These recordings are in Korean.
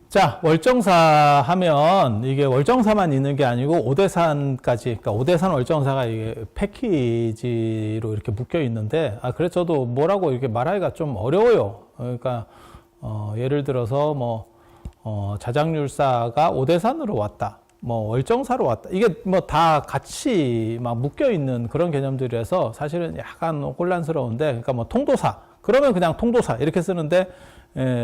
자, 월정사 하면 이게 월정사만 있는 게 아니고 오대산까지, 그러니까 오대산 월정사가 이게 패키지로 이렇게 묶여 있는데, 그래서 저도 뭐라고 이렇게 말하기가 좀 어려워요. 그러니까, 예를 들어서 자장률사가 오대산으로 왔다. 월정사로 왔다. 이게 다 같이 막 묶여 있는 그런 개념들이라서 사실은 약간 혼란스러운데, 그러니까 통도사. 그러면 그냥 통도사 이렇게 쓰는데,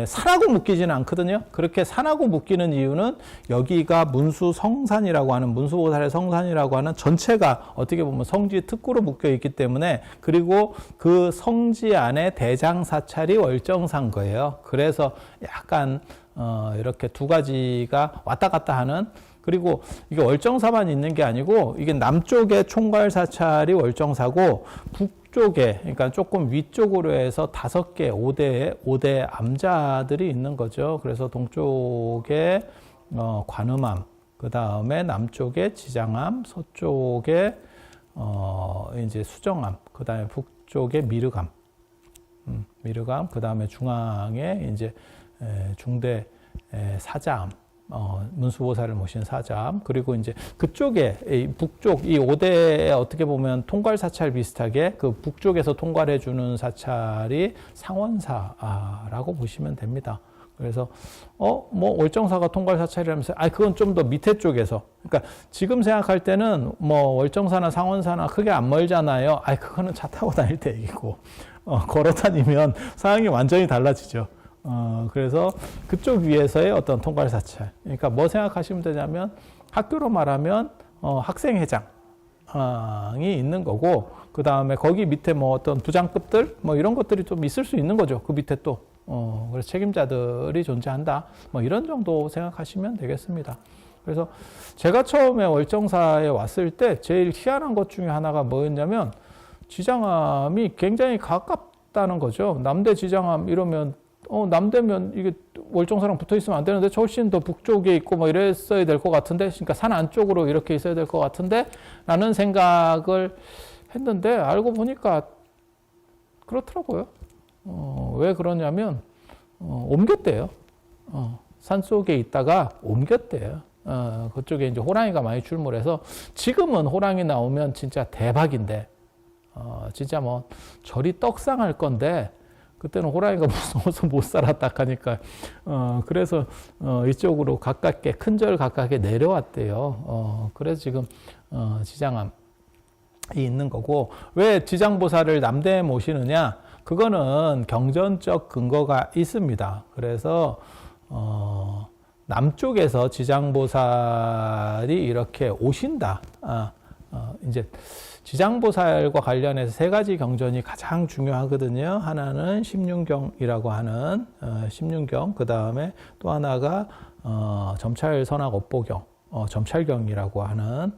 산하고 묶이지는 않거든요. 그렇게 산하고 묶이는 이유는 여기가 문수성산이라고 하는, 문수보살의 성산이라고 하는 전체가 어떻게 보면 성지 특구로 묶여 있기 때문에, 그리고 그 성지 안에 대장사찰이 월정사인 거예요. 그래서 약간 이렇게 두 가지가 왔다 갔다 하는, 그리고 이게 월정사만 있는 게 아니고 이게 남쪽에 총괄사찰이 월정사고 북쪽에, 그러니까 조금 위쪽으로 해서 5개, 5대 암자들이 있는 거죠. 그래서 동쪽에 관음암, 그 다음에 남쪽에 지장암, 서쪽에 이제 수정암, 그 다음에 북쪽에 미륵암, 미륵암, 그 다음에 중앙에 이제 중대 사자암. 문수보살을 모신 사자암, 그리고 이제 그쪽에 북쪽 이 5대에 어떻게 보면 통괄 사찰 비슷하게 그 북쪽에서 통괄해 주는 사찰이 상원사라고 보시면 됩니다. 그래서 월정사가 통괄 사찰이라면서 그건 좀 더 밑에 쪽에서, 그러니까 지금 생각할 때는 월정사나 상원사나 크게 안 멀잖아요. 그거는 차 타고 다닐 때 얘기고 걸어 다니면 상황이 완전히 달라지죠. 그래서 그쪽 위에서의 어떤 통괄 사찰. 그러니까 뭐 생각하시면 되냐면 학교로 말하면 학생회장이 있는 거고, 그 다음에 거기 밑에 어떤 부장급들 이런 것들이 좀 있을 수 있는 거죠. 그 밑에 또 그래서 책임자들이 존재한다. 이런 정도 생각하시면 되겠습니다. 그래서 제가 처음에 월정사에 왔을 때 제일 희한한 것 중에 하나가 뭐였냐면 지장암이 굉장히 가깝다는 거죠. 남대 지장암 이러면 남대면 이게 월정사랑 붙어 있으면 안 되는데 훨씬 더 북쪽에 있고 이랬어야 될 것 같은데, 그러니까 산 안쪽으로 이렇게 있어야 될 것 같은데 라는 생각을 했는데 알고 보니까 그렇더라고요. 왜 그러냐면 옮겼대요. 산 속에 있다가 옮겼대요. 그쪽에 이제 호랑이가 많이 출몰해서 지금은 호랑이 나오면 진짜 대박인데 진짜 절이 떡상할 건데 그때는 호랑이가 무서워서 못 살았다 하니까 그래서 이쪽으로 가깝게 큰 절 가깝게 내려왔대요. 그래서 지금 지장암이 있는 거고, 왜 지장보살을 남대에 모시느냐? 그거는 경전적 근거가 있습니다. 그래서 남쪽에서 지장보살이 이렇게 오신다. 이제 지장보살과 관련해서 3가지 경전이 가장 중요하거든요. 하나는 심륜경이라고 하는 심륜경, 그 다음에 또 하나가 점찰선악업보경, 점찰경이라고 하는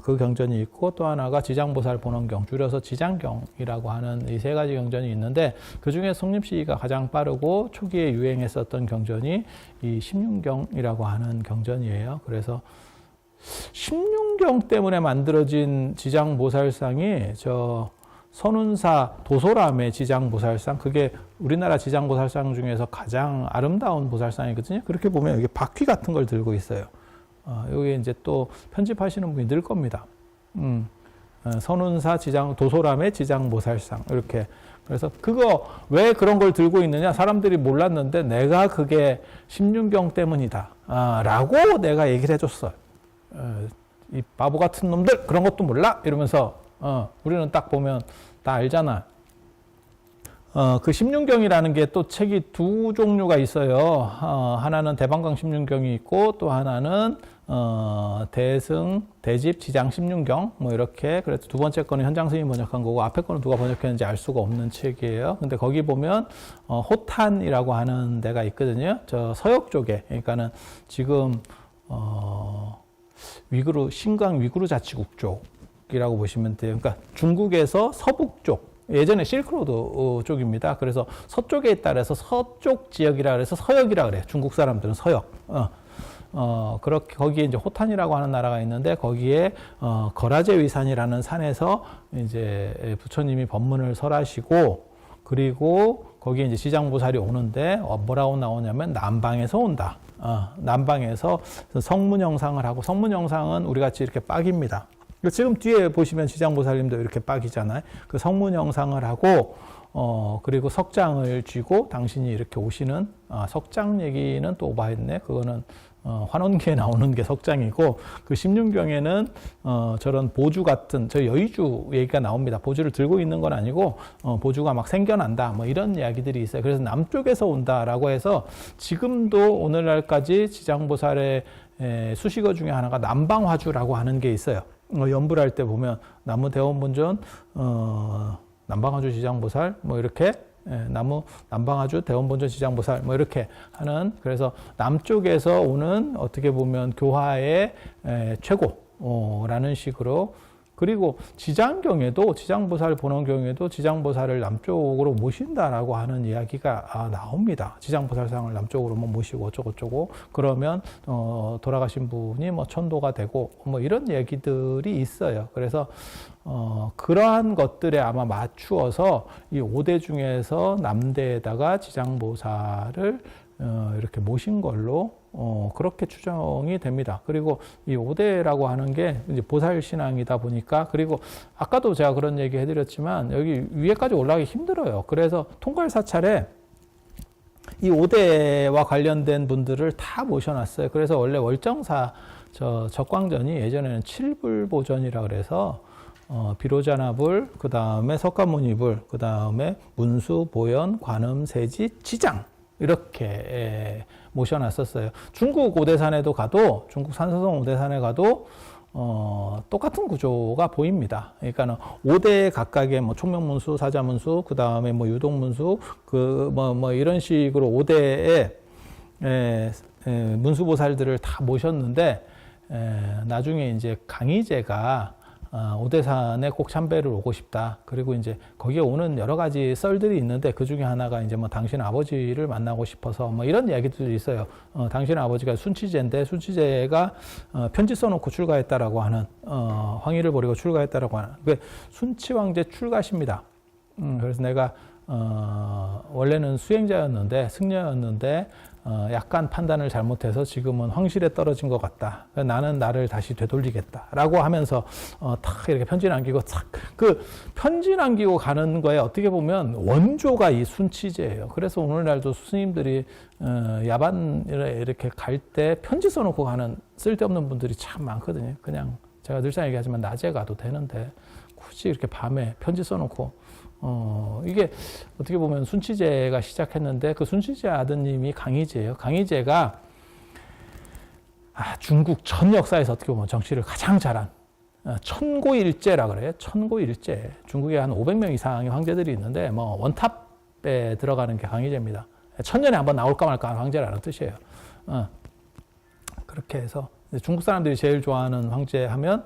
그 경전이 있고, 또 하나가 지장보살 본원경, 줄여서 지장경이라고 하는 이 3가지 경전이 있는데, 그 중에 성립시기가 가장 빠르고 초기에 유행했었던 경전이 이 심륜경이라고 하는 경전이에요. 그래서 심륜경 때문에 만들어진 지장보살상이 선운사 도소람의 지장보살상, 그게 우리나라 지장보살상 중에서 가장 아름다운 보살상이거든요. 그렇게 보면 여기 바퀴 같은 걸 들고 있어요. 여기 이제 또 편집하시는 분이 늘 겁니다. 선운사 도소람의 지장보살상 이렇게. 그래서 그거 왜 그런 걸 들고 있느냐? 사람들이 몰랐는데 내가 그게 심륜경 때문이다 라고 내가 얘기를 해줬어요. 이 바보 같은 놈들 그런 것도 몰라? 이러면서 우리는 딱 보면 다 알잖아. 그 심륜경이라는 게 또 책이 2 종류가 있어요. 하나는 대방강 심륜경이 있고, 또 하나는 대승 대집 지장 심륜경 이렇게. 그래서 2번째 거는 현장 스님이 번역한 거고, 앞에 거는 누가 번역했는지 알 수가 없는 책이에요. 근데 거기 보면 호탄이라고 하는 데가 있거든요. 저 서역 쪽에. 그러니까는 지금 신강 위구르 자치국 쪽이라고 보시면 돼요. 그러니까 중국에서 서북 쪽, 예전에 실크로드 쪽입니다. 그래서 서쪽에 있다 그래서 서쪽 지역이라 그래서 서역이라 그래요. 중국 사람들은 서역. 그렇게 거기에 이제 호탄이라고 하는 나라가 있는데, 거기에 거라제 위산이라는 산에서 이제 부처님이 법문을 설하시고, 그리고 거기에 이제 지장보살이 오는데 뭐라고 나오냐면 남방에서 온다. 남방에서 성문영상을 하고, 성문영상은 우리 같이 이렇게 빡입니다. 지금 뒤에 보시면 지장보살님도 이렇게 빡이잖아요. 그 성문영상을 하고 그리고 석장을 쥐고 당신이 이렇게 오시는, 석장 얘기는 또 오바했네. 그거는 환원기에 나오는 게 석장이고, 그 십륜경에는 저런 보주 같은, 저 여의주 얘기가 나옵니다. 보주를 들고 있는 건 아니고 보주가 막 생겨난다, 뭐 이런 이야기들이 있어요. 그래서 남쪽에서 온다라고 해서 지금도 오늘날까지 지장보살의 수식어 중에 하나가 남방화주라고 하는 게 있어요. 연불할 때 보면 나무대원본전 남방화주 지장보살 뭐 이렇게, 나무 남방화주 대원본전 지장보살 뭐 이렇게 하는, 그래서 남쪽에서 오는 어떻게 보면 교화의 최고라는 식으로. 그리고 지장경에도, 지장보살 본원경에도 지장보살을 남쪽으로 모신다라고 하는 이야기가 나옵니다. 지장보살상을 남쪽으로 뭐 모시고 어쩌고저쩌고 그러면 돌아가신 분이 뭐 천도가 되고 뭐 이런 얘기들이 있어요. 그래서 그러한 것들에 아마 맞추어서 이 5대 중에서 남대에다가 지장보살을 이렇게 모신 걸로 그렇게 추정이 됩니다. 그리고 이 5대라고 하는 게 이제 보살 신앙이다 보니까, 그리고 아까도 제가 그런 얘기 해드렸지만 여기 위에까지 올라가기 힘들어요. 그래서 통괄사찰에 이 5대와 관련된 분들을 다 모셔놨어요. 그래서 원래 월정사 적광전이 예전에는 7불보전이라 그래서 비로자나불, 그 다음에 석가모니불, 그 다음에 문수, 보현, 관음, 세지, 지장 이렇게 모셔놨었어요. 중국 오대산에도 가도, 중국 산서성 오대산에 가도 똑같은 구조가 보입니다. 그러니까는 5대 각각의 뭐 총명문수, 사자문수, 그 다음에 뭐 유동문수, 뭐 이런 식으로 5대의 문수보살들을 다 모셨는데, 나중에 이제 강희제가 오대산에 꼭 참배를 오고 싶다. 그리고 이제 거기에 오는 여러 가지 썰들이 있는데 그 중에 하나가 이제 뭐 당신 아버지를 만나고 싶어서 뭐 이런 이야기들이 있어요. 당신 아버지가 순치제인데 순치제가 편지 써놓고 출가했다라고 하는, 황의를 버리고 출가했다라고 하는, 그 순치왕제 출가십니다. 그래서 내가 원래는 수행자였는데, 승려였는데 약간 판단을 잘못해서 지금은 황실에 떨어진 것 같다. 나는 나를 다시 되돌리겠다라고 하면서 탁 이렇게 편지 남기고, 탁 그 편지 남기고 가는 거에 어떻게 보면 원조가 이 순치제예요. 그래서 오늘날도 스님들이 야반에 이렇게 갈 때 편지 써놓고 가는 쓸데없는 분들이 참 많거든요. 그냥 제가 늘상 얘기하지만 낮에 가도 되는데 굳이 이렇게 밤에 편지 써놓고, 이게 어떻게 보면 순치제가 시작했는데 그 순치제 아드님이 강희제예요. 강희제가 중국 전 역사에서 어떻게 보면 정치를 가장 잘한 천고일제라 그래요. 천고일제. 중국에 한 500명 이상의 황제들이 있는데 뭐 원탑에 들어가는 게 강희제입니다. 천년에 한번 나올까 말까 하는 황제라는 뜻이에요. 그렇게 해서 중국 사람들이 제일 좋아하는 황제 하면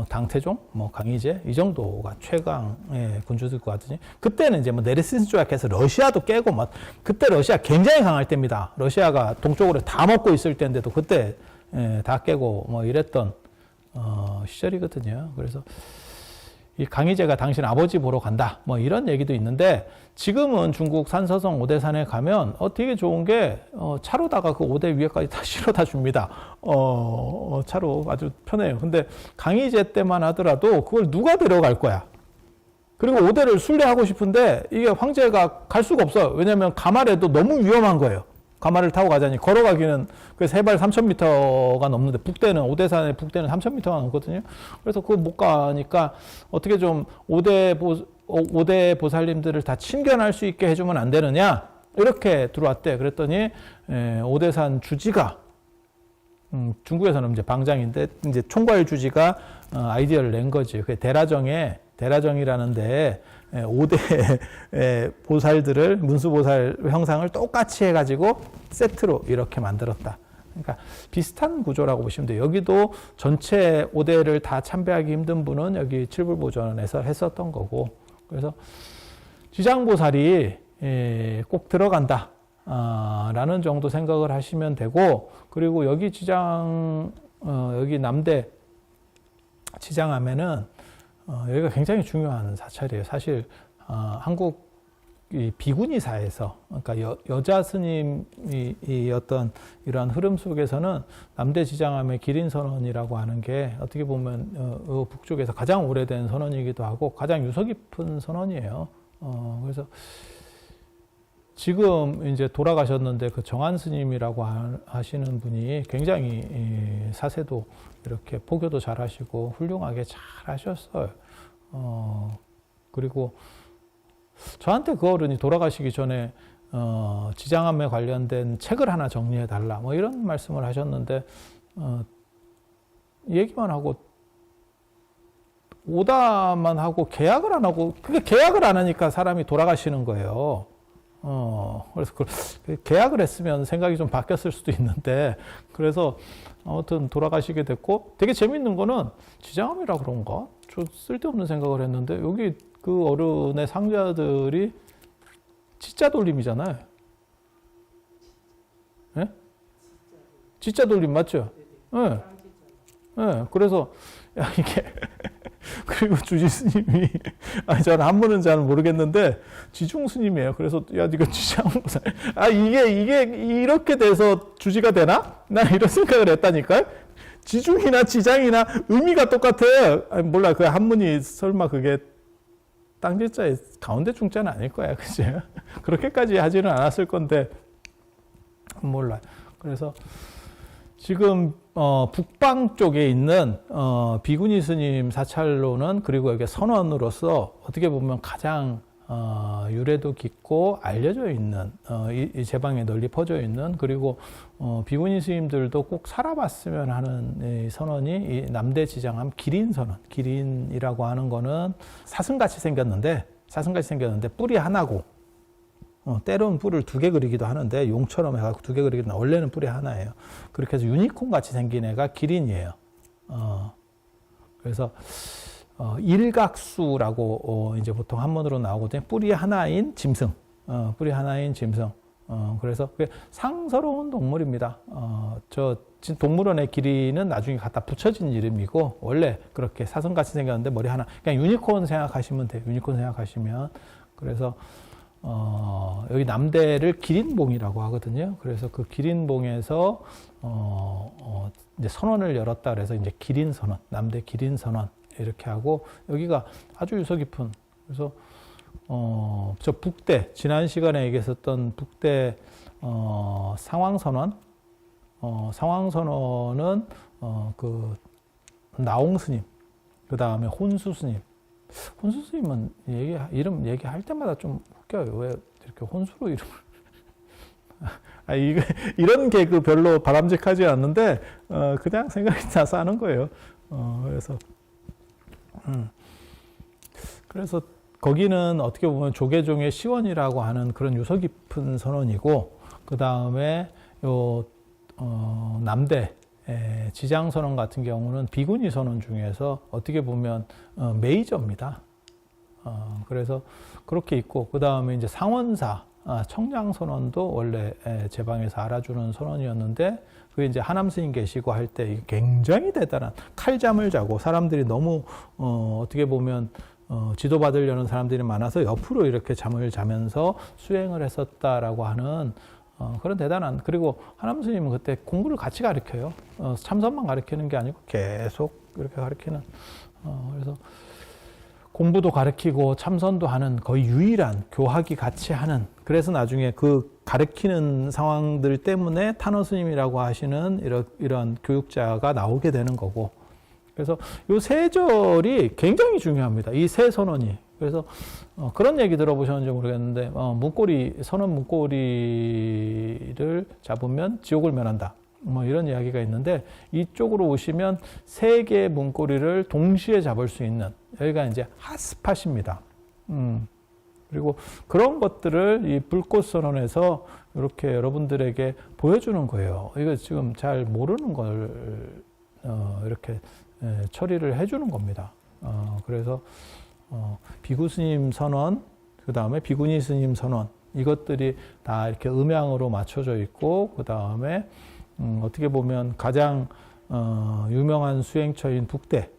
당태종, 뭐 강희제 이 정도가 최강의 군주들 것 같으니, 그때는 이제 뭐 네르신 조약해서 러시아도 깨고 막, 그때 러시아 굉장히 강할 때입니다. 러시아가 동쪽으로 다 먹고 있을 때인데도 그때 다 깨고 뭐 이랬던 시절이거든요. 그래서 이 강희제가 당신 아버지 보러 간다, 뭐 이런 얘기도 있는데, 지금은 중국 산서성 오대산에 가면 되게 좋은 게 차로다가 그 5대 위에까지 다 실어다 줍니다. 차로 아주 편해요. 근데 강희제 때만 하더라도 그걸 누가 데려갈 거야? 그리고 5대를 순례하고 싶은데 이게 황제가 갈 수가 없어요. 왜냐하면 가말에도 너무 위험한 거예요. 가마를 타고 가자니 걸어가기는 그래서 해발 3,000m가 넘는데, 북대는 오대산의 북대는 3,000m가 넘거든요. 그래서 그거 못 가니까 어떻게 좀 5대 보살님들을 다 친견할 수 있게 해주면 안 되느냐, 이렇게 들어왔대. 그랬더니 오대산 주지가, 중국에서는 이제 방장인데 이제 총괄 주지가 아이디어를 낸 거지. 그게 대라정이라는 데에 5대 보살들을, 문수보살 형상을 똑같이 해가지고 세트로 이렇게 만들었다. 그러니까 비슷한 구조라고 보시면 돼요. 여기도 전체 5대를 다 참배하기 힘든 분은 여기 칠불보전에서 했었던 거고, 그래서 지장보살이 꼭 들어간다 라는 정도 생각을 하시면 되고, 그리고 여기 여기 남대 지장하면은 여기가 굉장히 중요한 사찰이에요. 사실 한국에 이 비구니사에서, 그러니까 여자 스님이 이 어떤 이러한 흐름 속에서는 남대 지장함의 기린 선언이라고 하는 게 어떻게 보면 북쪽에서 가장 오래된 선언이기도 하고 가장 유서 깊은 선언이에요. 그래서 지금 이제 돌아가셨는데 그 정한 스님이라고 하시는 분이 굉장히 사세도 이렇게 포교도 잘 하시고 훌륭하게 잘 하셨어요. 그리고 저한테 그 어른이 돌아가시기 전에 지장암에 관련된 책을 하나 정리해 달라 뭐 이런 말씀을 하셨는데 얘기만 하고 오다만 하고 계약을 안 하고 그게 계약을 안 하니까 사람이 돌아가시는 거예요. 그래서 계약을 했으면 생각이 좀 바뀌었을 수도 있는데 그래서 아무튼 돌아가시게 됐고 되게 재밌는 거는 지장암이라 그런가? 저 쓸데없는 생각을 했는데 여기 그 어른의 상자들이 지자 돌림이잖아요. 예? 지자 돌림 맞죠? 예. 예. 그래서 야 이게 그리고 주지 스님이 저는 한문은 잘 모르겠는데 지중 스님이에요. 그래서 야 네가 지장 이게 이렇게 돼서 주지가 되나? 나 이런 생각을 했다니까요. 지중이나 지장이나 의미가 똑같아요. 아니, 몰라 그 한문이 설마 그게 땅지자의 가운데 중자는 아닐 거야, 그치? 그렇게까지 하지는 않았을 건데 몰라. 그래서 지금 북방 쪽에 있는 비구니 스님 사찰로는 그리고 여기 선원으로서 어떻게 보면 가장 유래도 깊고 알려져 있는 이 제방에 널리 퍼져 있는 그리고 비구니 스님들도 꼭 살아봤으면 하는 이 선원이 이 남대 지장함 기린 선원. 기린이라고 하는 거는 사슴같이 생겼는데 뿔이 하나고 때로는 뿔을 두 개 그리기도 하는데 용처럼 해갖고 두 개 그리기도 하는데 원래는 뿔이 하나예요. 그렇게 해서 유니콘 같이 생긴 애가 기린이에요. 그래서 일각수라고 이제 보통 한문으로 나오거든요. 뿔이 하나인 짐승. 그래서 상서로운 동물입니다. 저 동물원의 기린은 나중에 갖다 붙여진 이름이고 원래 그렇게 사슴같이 생겼는데 머리 하나. 그냥 유니콘 생각하시면 돼요. 유니콘 생각하시면. 그래서 여기 남대를 기린봉이라고 하거든요. 그래서 그 기린봉에서 이제 선원을 열었다 그래서 이제 기린선원, 남대 기린선원 이렇게 하고 여기가 아주 유서 깊은. 그래서 저 북대 지난 시간에 얘기했었던 북대 상황선원, 상황선원은 그 나옹스님, 그 다음에 혼수스님. 혼수스님은 이름 얘기할 때마다 좀 웃겨요. 왜 이렇게 혼수로 이름을? 이런 개그 별로 바람직하지 않는데 그냥 생각이 나서 하는 거예요. 그래서 거기는 어떻게 보면 조계종의 시원이라고 하는 그런 유서 깊은 선원이고 그 다음에 요 남대 지장선원 같은 경우는 비구니 선원 중에서 어떻게 보면 메이저입니다. 그래서 그렇게 있고 그 다음에 이제 상원사 청량선원도 원래 제방에서 알아주는 선원이었는데 그게 이제 하남 스님 계시고 할 때 굉장히 대단한 칼잠을 자고 사람들이 너무 어떻게 보면 지도받으려는 사람들이 많아서 옆으로 이렇게 잠을 자면서 수행을 했었다라고 하는 그런 대단한. 그리고 하남 스님은 그때 공부를 같이 가르쳐요. 참선만 가르치는 게 아니고 계속 이렇게 가르치는. 그래서 공부도 가르치고 참선도 하는 거의 유일한 교학이 같이 하는. 그래서 나중에 그 가르치는 상황들 때문에 탄호 스님이라고 하시는 이런 교육자가 나오게 되는 거고. 그래서 이 세 절이 굉장히 중요합니다. 이 세 선언이. 그래서 그런 얘기 들어보셨는지 모르겠는데 선원 문고리를 잡으면 지옥을 면한다. 뭐 이런 이야기가 있는데 이쪽으로 오시면 세 개의 문고리를 동시에 잡을 수 있는 여기가 이제 핫스팟입니다. 그리고 그런 것들을 이 불꽃선언에서 이렇게 여러분들에게 보여주는 거예요. 이거 지금 잘 모르는 걸 이렇게 처리를 해주는 겁니다. 그래서 비구스님 선언, 그 다음에 비구니 스님 선언 이것들이 다 이렇게 음양으로 맞춰져 있고 그 다음에 어떻게 보면 가장 유명한 수행처인 북대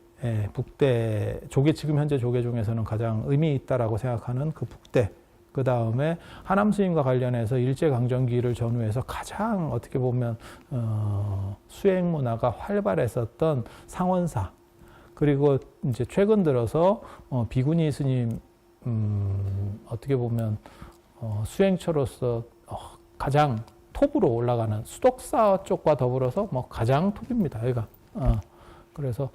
지금 현재 조계 중에서는 가장 의미 있다라고 생각하는 그 북대 그 다음에 하남 스님과 관련해서 일제강점기를 전후해서 가장 어떻게 보면 수행 문화가 활발했었던 상원사, 그리고 이제 최근 들어서 비구니 스님 어떻게 보면 수행처로서 가장 톱으로 올라가는 수덕사 쪽과 더불어서 뭐 가장 톱입니다. 얘가. 그래서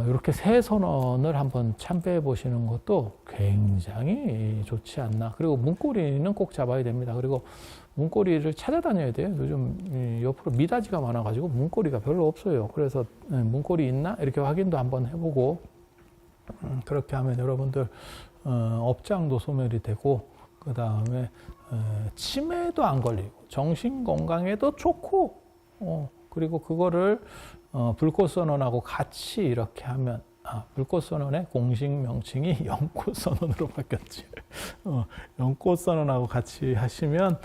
이렇게 새 선언을 한번 참배해 보시는 것도 굉장히 좋지 않나. 그리고 문고리는 꼭 잡아야 됩니다. 그리고 문고리를 찾아다녀야 돼요. 요즘 옆으로 미닫이가 많아가지고 문고리가 별로 없어요. 그래서 문고리 있나? 이렇게 확인도 한번 해보고, 그렇게 하면 여러분들 업장도 소멸이 되고, 그 다음에 치매도 안 걸리고 정신 건강에도 좋고, 그리고 그거를 불꽃선언하고 같이 이렇게 하면, 불꽃선언의 공식 명칭이 연꽃선언으로 바뀌었지. 연꽃선언하고 같이 하시면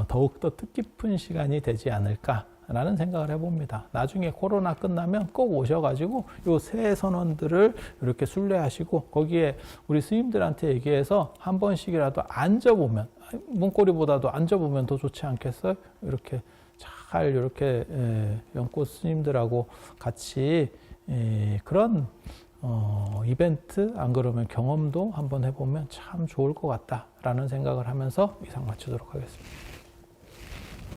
더욱더 뜻깊은 시간이 되지 않을까라는 생각을 해봅니다. 나중에 코로나 끝나면 꼭 오셔가지고 요 새 선언들을 이렇게 순례하시고, 거기에 우리 스님들한테 얘기해서 한 번씩이라도 앉아보면, 문고리보다도 앉아보면 더 좋지 않겠어요? 이렇게 잘 이렇게 연꽃 스님들하고 같이 그런 이벤트, 안 그러면 경험도 한번 해보면 참 좋을 것 같다라는 생각을 하면서 이상 마치도록 하겠습니다.